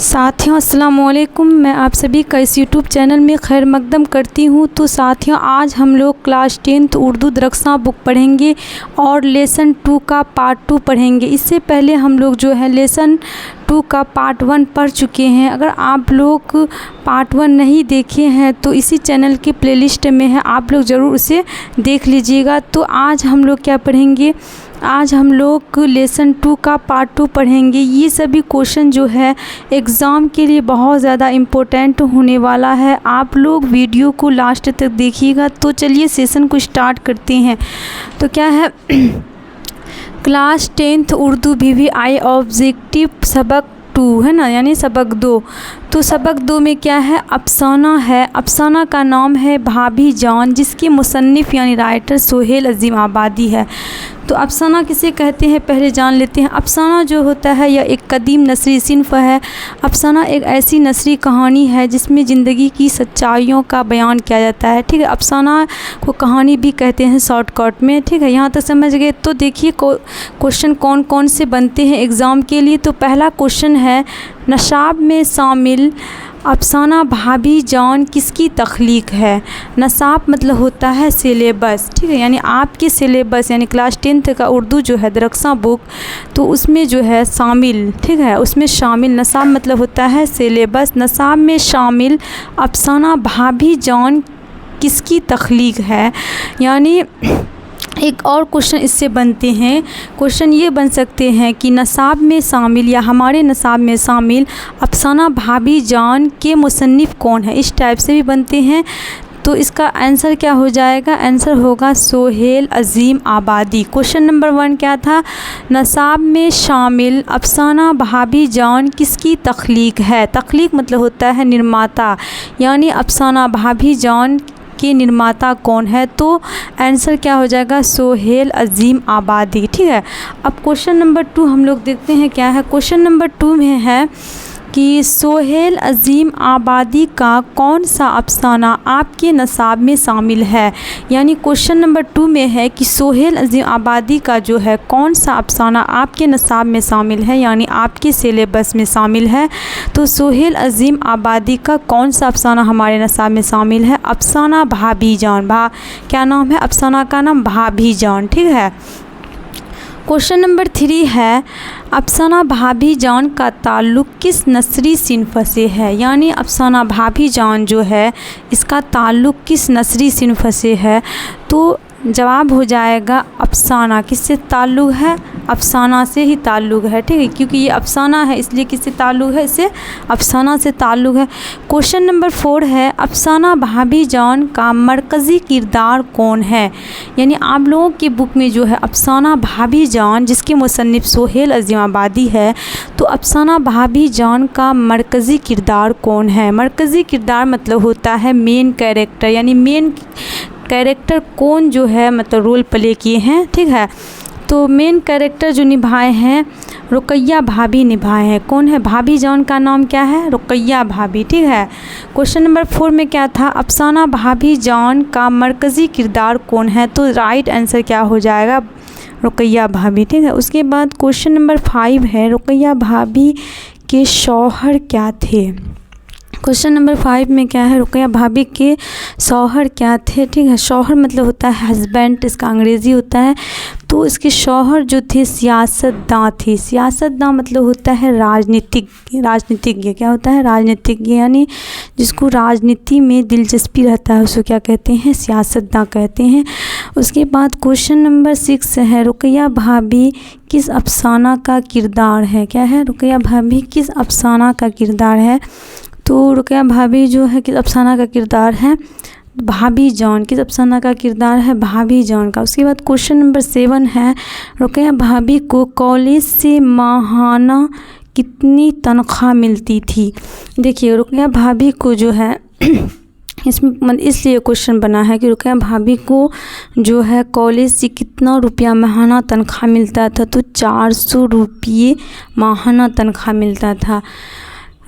साथियों अस्सलाम वालेकुम। मैं आप सभी का इस यूट्यूब चैनल में खैर मकदम करती हूँ। तो साथियों, आज हम लोग क्लास 10th उर्दू दरख्सा बुक पढ़ेंगे और लेसन 2 का पार्ट 2 पढ़ेंगे। इससे पहले हम लोग जो है लेसन 2 का पार्ट 1 पढ़ चुके हैं। अगर आप लोग पार्ट 1 नहीं देखे हैं तो इसी चैनल के प्लेलिस्ट में है, आप लोग ज़रूर उसे देख लीजिएगा। तो आज हम लोग क्या पढ़ेंगे, आज हम लोग लेसन 2 का पार्ट 2 पढ़ेंगे। ये सभी क्वेश्चन जो है एग्ज़ाम के लिए बहुत ज़्यादा इम्पोर्टेंट होने वाला है। आप लोग वीडियो को लास्ट तक देखिएगा। तो चलिए सेशन को स्टार्ट करते हैं। तो क्या है class 10th Urdu VVI objective सबक 2 है ना, यानी सबक 2। तो सबक 2 में क्या है, अफसाना है। अफसाना का नाम है भाभी जान, जिसके मुसन्निफ़ यानी राइटर सोहेल अज़ीम आबादी है। तो अफसाना किसे कहते हैं पहले जान लेते हैं। अफसाना जो होता है यह एक कदीम नसरी सिन्फ़ है। अफसाना एक ऐसी नसरी कहानी है जिसमें ज़िंदगी की सच्चाइयों का बयान किया जाता है। ठीक है, अफसाना को कहानी भी कहते हैं शॉर्टकट में। ठीक है, यहाँ तक समझ गए। तो देखिए क्वेश्चन कौन कौन से बनते हैं एग्ज़ाम के लिए। तो पहला क्वेश्चन है, नसाब में शामिल अफसाना भाभी जान किसकी तख्लीक है। नसाब मतलब होता है सिलेबस। ठीक है, यानी आपके सिलेबस यानी क्लास 10th का उर्दू जो है दरख्सा बुक, तो उसमें जो है शामिल, ठीक है, उसमें शामिल नसाब मतलब होता है सिलेबस। नसाब में शामिल अफसाना भाभी जान किसकी तख्लीक है। यानी एक और क्वेश्चन इससे बनते हैं। क्वेश्चन ये बन सकते हैं कि नसाब में शामिल या हमारे नसाब में शामिल अफसाना भाभी जान के मुसन्निफ़ कौन है। इस टाइप से भी बनते हैं। तो इसका आंसर क्या हो जाएगा, आंसर होगा सोहेल अज़ीम आबादी। क्वेश्चन नंबर 1 क्या था, नसाब में शामिल अफसाना भाभी जान किसकी तख्लीक है। तख्लीक मतलब होता है निर्माता, यानी अफसाना भाभी जान के निर्माता कौन है। तो आंसर क्या हो जाएगा, सोहेल अज़ीम आबादी। ठीक है, अब क्वेश्चन नंबर 2 हम लोग देखते हैं क्या है। क्वेश्चन नंबर 2 में है कि सोहेल अज़ीम आबादी का कौन सा अफसाना आपके नसाब में शामिल है। यानी क्वेश्चन नंबर 2 में है कि सोहेल अज़ीम आबादी का जो है कौन सा अफसाना आपके नसाब में शामिल है, यानी आपके सिलेबस में शामिल है। तो सोहेल अज़ीम आबादी का कौन सा अफसाना हमारे नसाब में शामिल है, अफसाना भाभी जान। क्या नाम है अफसाना का नाम, भाभी जान। ठीक है, क्वेश्चन नंबर 3 है, अफसाना भाभी जान का ताल्लुक़ किस नसरी सिन्फ़ से है। यानी अफसाना भाभी जान जो है इसका ताल्लुक़ किस नसरी सिन्फ़ से है। तो जवाब हो जाएगा अफसाना। किससे ताल्लुक़ है, अफसाना से ही ताल्लुक़ है। ठीक है, क्योंकि ये अफसाना है इसलिए किससे ताल्लुक़ है, इससे अफसाना से ताल्लुक़ है। क्वेश्चन नंबर 4 है, अफसाना भाभी जान का मरकज़ी किरदार कौन है। यानी आप लोगों की बुक में जो है अफसाना भाभी जान जिसके मुसन्निफ़ सोहेल अज़ीम आबादी है, तो अफसाना भाभी जान का मरकज़ी किरदार कौन है। मरकज़ी किरदार मतलब होता है मेन कैरेक्टर, यानी मेन कैरेक्टर कौन जो है मतलब रोल प्ले किए हैं। ठीक है, तो मेन कैरेक्टर जो निभाए हैं रुकैया भाभी निभाए हैं। कौन है, भाभी जान का नाम क्या है, रुकैया भाभी। ठीक है, क्वेश्चन नंबर 4 में क्या था, अफसाना भाभी जान का मरकज़ी किरदार कौन है। तो राइट आंसर क्या हो जाएगा, रुकैया भाभी। ठीक है, उसके बाद क्वेश्चन नंबर 5 है, रुकैया भाभी के शौहर क्या थे। क्वेश्चन नंबर 5 में क्या है, रुकैया भाभी के शौहर क्या थे। ठीक है, शौहर मतलब होता है हस्बैंड, इसका अंग्रेज़ी होता है। तो इसके शौहर जो थे सियासतदां थे। सियासतदां मतलब होता है राजनीतिज्ञ। क्या होता है, राजनीतिज्ञ, यानी जिसको राजनीति में दिलचस्पी रहता है उसको क्या कहते हैं, सियासतदां कहते हैं। उसके बाद क्वेश्चन नंबर 6 है, रुकैया भाभी किस अफसाना का किरदार है। क्या है, रुकैया भाभी किस अफसाना का किरदार है। तो रुकैया भाभी जो है किस अफसाना का किरदार है, भाभी जान। किस अफसाना का किरदार है, भाभी जान का। उसके बाद क्वेश्चन नंबर 7 है, रुकैया भाभी को कॉलेज से माहाना कितनी तनख्वाह मिलती थी। देखिए रुकैया भाभी को जो है इसमें इसलिए क्वेश्चन बना है कि रुकैया भाभी को जो है कॉलेज से कितना रुपया माहाना तनख्वाह मिलता था। तो 400 रुपये माहाना तनख्वाह मिलता था।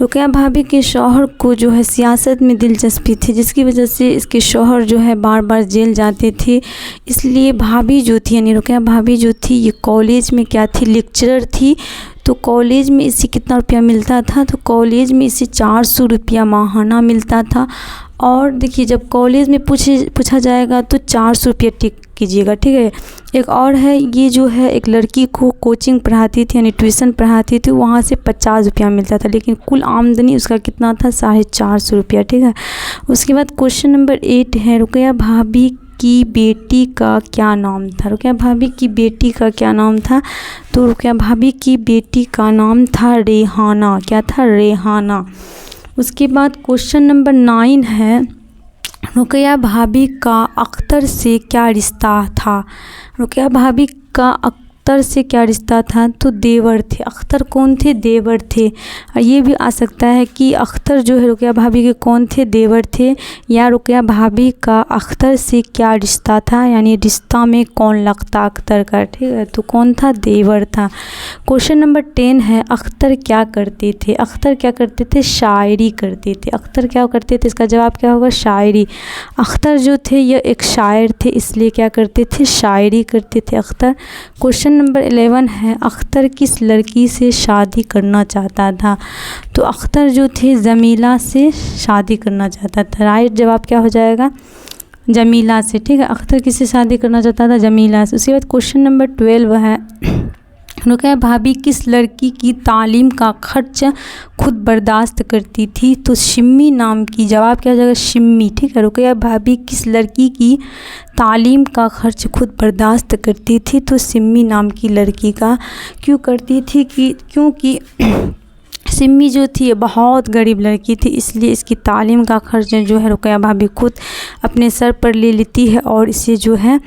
रुकैया भाभी के शौहर को जो है सियासत में दिलचस्पी थी, जिसकी वजह से इसके शौहर जो है बार बार जेल जाते थे। इसलिए भाभी जो थी यानी रुकैया भाभी जो थी ये कॉलेज में क्या थी, लेक्चरर थी। तो कॉलेज में इसे कितना रुपया मिलता था, तो कॉलेज में इसे 400 रुपया माहाना मिलता था। और देखिए जब कॉलेज में पूछा जाएगा तो 400 रुपया टिक कीजिएगा, ठीक है। एक और है, ये जो है एक लड़की को कोचिंग पढ़ाती थी यानी ट्यूशन पढ़ाती थी, वहाँ से 50 रुपया मिलता था, लेकिन कुल आमदनी उसका कितना था, 450 रुपया, ठीक है। उसके बाद क्वेश्चन नंबर 8 है, रुकैया भाभी की बेटी का क्या नाम था। रुकैया भाभी की बेटी का क्या नाम था, तो रुकैया भाभी की बेटी का नाम था रेहाना। क्या था, रेहाना। उसके बाद क्वेश्चन नंबर 9 है, रुकैया भाभी का अख्तर से क्या रिश्ता था। रुकैया भाभी का अख्तर से क्या रिश्ता था, तो देवर थे। अख्तर कौन थे, देवर थे। और ये भी आ सकता है कि अख्तर जो है रुकैया भाभी के कौन थे, देवर थे, या रुकैया भाभी का अख्तर से क्या रिश्ता था, यानी रिश्ता में कौन लगता अख्तर का, ठीक है, तो कौन था, देवर था। क्वेश्चन नंबर 10 है, अख्तर क्या करते थे। अख्तर क्या करते थे, शायरी करते थे। अख्तर क्या करते थे, इसका जवाब क्या होगा, शायरी। अख्तर जो थे यह एक शायर थे, इसलिए क्या करते थे, शायरी करते थे अख्तर। क्वेश्चन नंबर 11 है, अख्तर किस लड़की से शादी करना चाहता था, तो अख्तर जो थे जमीला से शादी करना चाहता था। राइट जवाब क्या हो जाएगा, जमीला से, ठीक है। अख्तर किससे शादी करना चाहता था, जमीला से। उसके बाद क्वेश्चन नंबर 12 है, रुकैया भाभी किस लड़की की तालीम का खर्च खुद बर्दाश्त करती थी, तो शिम्मी नाम की। जवाब क्या हो जाएगा, शिम्मी, ठीक है। रुकैया भाभी किस लड़की की तालीम का खर्च खुद बर्दाश्त करती थी, तो सिम्मी नाम की लड़की का। क्यों करती थी, क्योंकि सिम्मी जो थी ये बहुत गरीब लड़की थी, इसलिए इसकी तालीम का खर्च जो है रुकैया भाभी खुद अपने सर पर ले लेती है और इसे जो है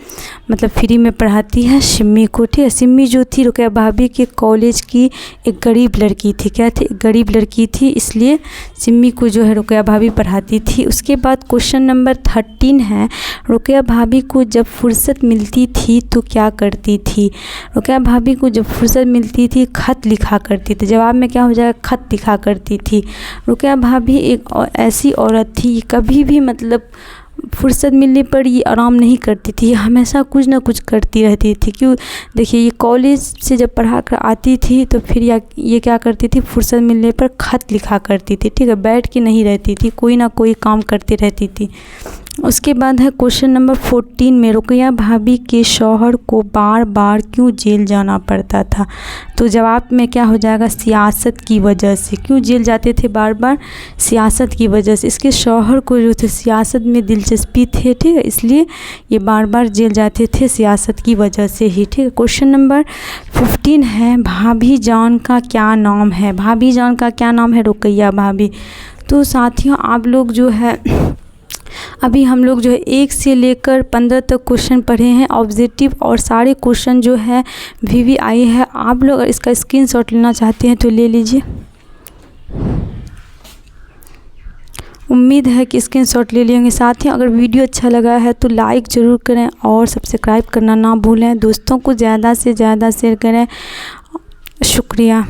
मतलब फ्री में पढ़ाती है सिम्मी को, ठीक है। सिम्मी जो थी रुकैया भाभी के कॉलेज की एक गरीब लड़की थी। क्या थी, एक गरीब लड़की थी, इसलिए सिम्मी को जो है रुकैया भाभी पढ़ाती थी। उसके बाद क्वेश्चन नंबर 13 है, रुकैया भाभी को जब फुर्सत मिलती थी तो क्या करती थी। रुकैया भाभी को जब फुर्सत मिलती थी खत लिखा करती थी। जवाब में क्या हो जाएगा, खत लिखा करती थी। रुकैया भाभी एक ऐसी औरत थी, कभी भी मतलब फुर्सत मिलने पर ये आराम नहीं करती थी, हमेशा कुछ ना कुछ करती रहती थी। क्यों, देखिए ये कॉलेज से जब पढ़ा कर आती थी तो फिर ये क्या करती थी, फुर्सत मिलने पर खत लिखा करती थी, ठीक है। बैठ के नहीं रहती थी, कोई ना कोई काम करती रहती थी। उसके बाद है क्वेश्चन नंबर 14 में, रुकैया भाभी के शौहर को बार बार क्यों जेल जाना पड़ता था, तो जवाब में क्या हो जाएगा, सियासत की वजह से। क्यों जेल जाते थे बार बार, सियासत की वजह से। इसके शौहर को जो थे सियासत में दिलचस्पी थे, ठीक है, इसलिए ये बार बार जेल जाते थे सियासत की वजह से ही, ठीक है। क्वेश्चन नंबर 15 है, भाभी जान का क्या नाम है। भाभी जान का क्या नाम है, रुकैया भाभी। तो साथियों आप लोग जो है अभी हम लोग जो है 1 से लेकर 15 तक क्वेश्चन पढ़े हैं ऑब्जेक्टिव, और सारे क्वेश्चन जो है VVI है। आप लोग अगर इसका स्क्रीनशॉट लेना चाहते हैं तो ले लीजिए। उम्मीद है कि स्क्रीनशॉट ले लेंगे। साथियों अगर वीडियो अच्छा लगा है तो लाइक ज़रूर करें और सब्सक्राइब करना ना भूलें। दोस्तों को ज़्यादा से ज़्यादा शेयर करें। शुक्रिया।